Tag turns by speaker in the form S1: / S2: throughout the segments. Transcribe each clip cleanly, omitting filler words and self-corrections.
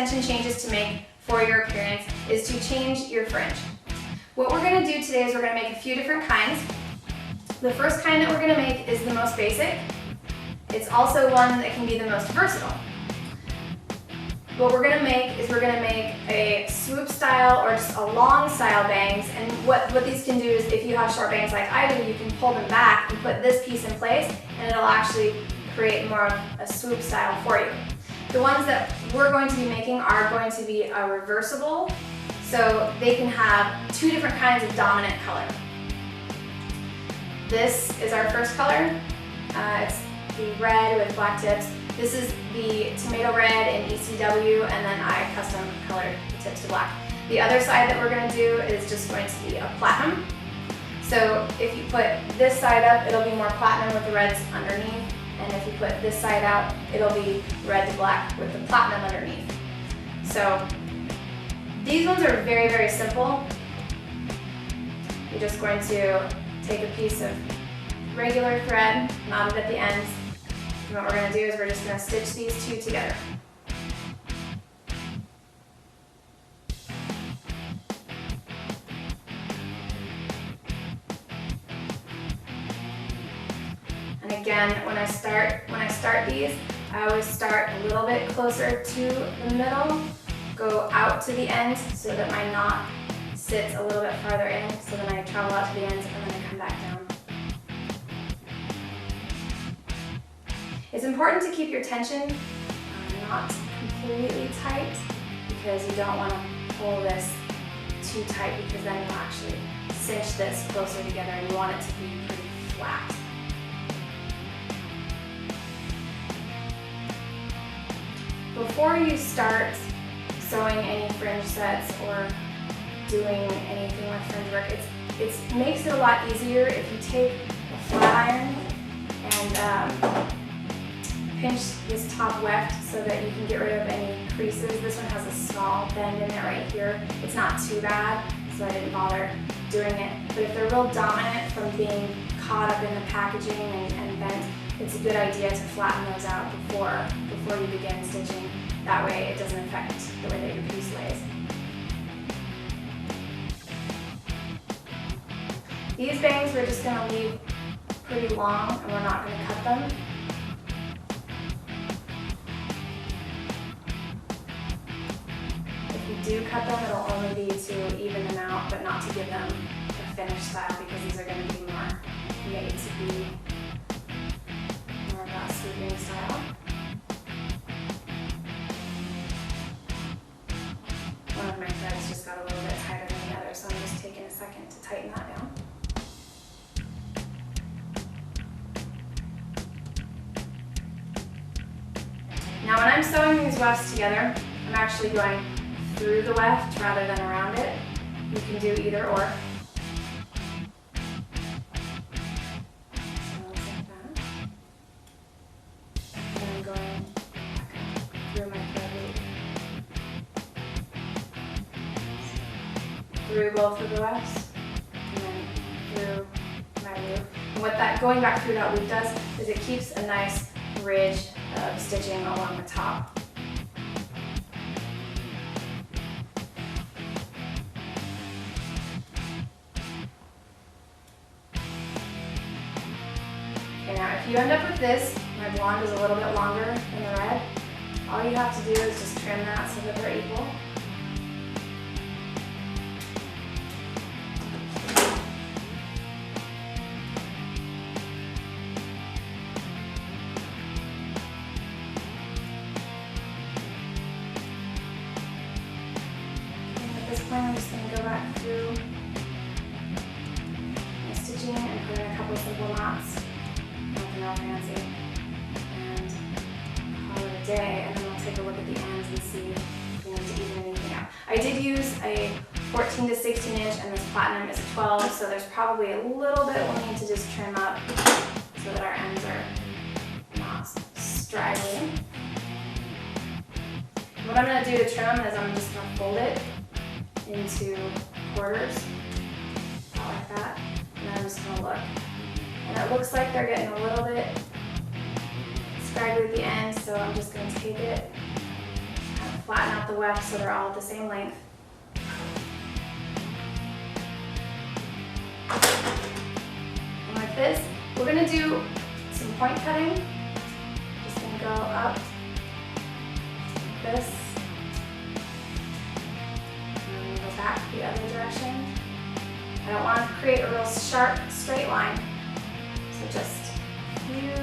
S1: extension changes to make for your appearance is to change your fringe. What we're going to do today is we're going to make a few different kinds. The first kind that we're going to make is the most basic. It's also one that can be the most versatile. What we're going to make is we're going to make a swoop style or just a long style bangs, and what these can do is if you have short bangs like I do, you can pull them back and put this piece in place and it'll actually create more of a swoop style for you. The ones that we're going to be making are going to be a reversible, so they can have two different kinds of dominant color. This is our first color. It's the red with black tips. This is the tomato red in ECW, and then I custom colored the tips to black. The other side that we're going to do is just going to be a platinum. So if you put this side up, it'll be more platinum with the reds underneath, and if you put this side out, it'll be red to black with the platinum underneath. So these ones are very, very simple. You're just going to take a piece of regular thread, knot it at the ends, and what we're going to do is we're just going to stitch these two together. And again, when I start these, I always start a little bit closer to the middle, go out to the ends so that my knot sits a little bit farther in, so then I travel out to the ends and then I come back down. It's important to keep your tension not completely tight, because you don't want to pull this too tight, because then you'll actually cinch this closer together and you want it to be pretty flat. Before you start sewing any fringe sets or doing anything with fringe work, it makes it a lot easier if you take a flat iron and pinch this top weft so that you can get rid of any creases. This one has a small bend in it right here. It's not too bad, so I didn't bother doing it. But if they're real dominant from being caught up in the packaging and bent, it's a good idea to flatten those out before you begin stitching. That way it doesn't affect the way that your piece lays. These bangs we're just going to leave pretty long, and we're not going to cut them. If you do cut them, it'll only be to even them out, but not to give them a finished style, because these are going to be more made to be more of that swooping style. One of my threads just got a little bit tighter than the other, so I'm just taking a second to tighten that down. Now when I'm sewing these wefts together, I'm actually going through the weft rather than around it. You can do either or. So like that. And then I'm going through my thread loop. Through both of the wefts, and then through my loop. And what that going back through that loop does is it keeps a nice ridge of stitching along the top. Okay, now if you end up with this, my blonde is a little bit longer than the red, all you have to do is just trim that so that they're equal. I'm just going to go back through my stitching and put in a couple of simple knots, nothing real fancy, and call it a day, and then we'll take a look at the ends and see if we need to even anything out. I did use a 14 to 16 inch, and this platinum is a 12, so there's probably a little bit we'll need to just trim up so that our ends are not straggling. What I'm going to do to trim them is I'm just going to fold it into quarters, like that, and then I'm just going to look. And it looks like they're getting a little bit scraggly at the end, so I'm just going to take it, kind of flatten out the weft so they're all at the same length. And like this, we're gonna do some point cutting. Just gonna go up like this, and then go back the other direction. I don't want to create a real sharp straight line, so just a few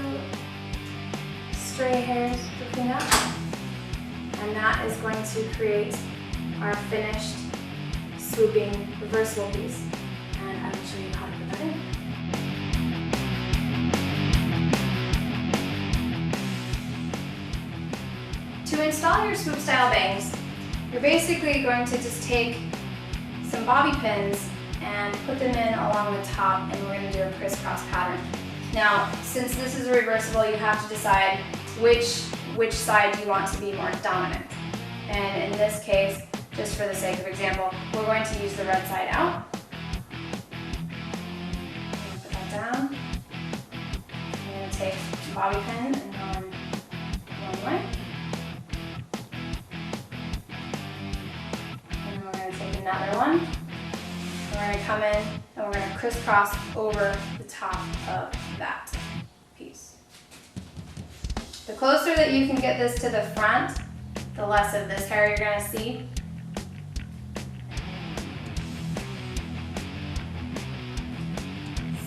S1: stray hairs to clean up, and that is going to create our finished swooping reversible piece. And I will show you how to put that in. To install your swoop style bangs, you're basically going to just take some bobby pins and put them in along the top, and we're going to do a crisscross pattern. Now, since this is reversible, you have to decide which side you want to be more dominant. And in this case, just for the sake of example, we're going to use the red side out. Put that down. I'm going to take a bobby pin and go in one way. And we're going to take another one. We're going to come in and we're going to crisscross over the top of that piece. The closer that you can get this to the front, the less of this hair you're going to see.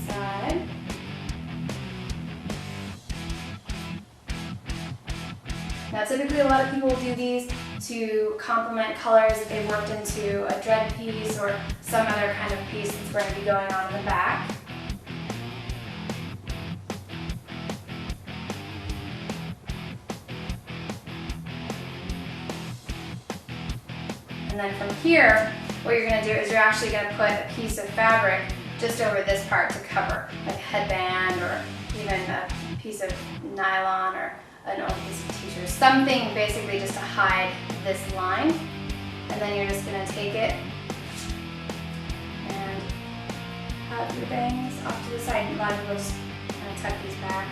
S1: Side. Now typically a lot of people will do these to complement colors if they've worked into a dread piece or some other kind of piece that's going to be going on in the back. And then from here, what you're going to do is you're actually going to put a piece of fabric just over this part to cover, like a headband or even a piece of nylon or an old piece of t-shirt, something basically just to hide this line. And then you're just going to take it and have your bangs off to the side. A lot of people just kind of tuck these back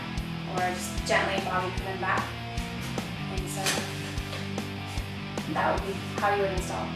S1: or just gently bobby pin them back. And so that would be how you would install.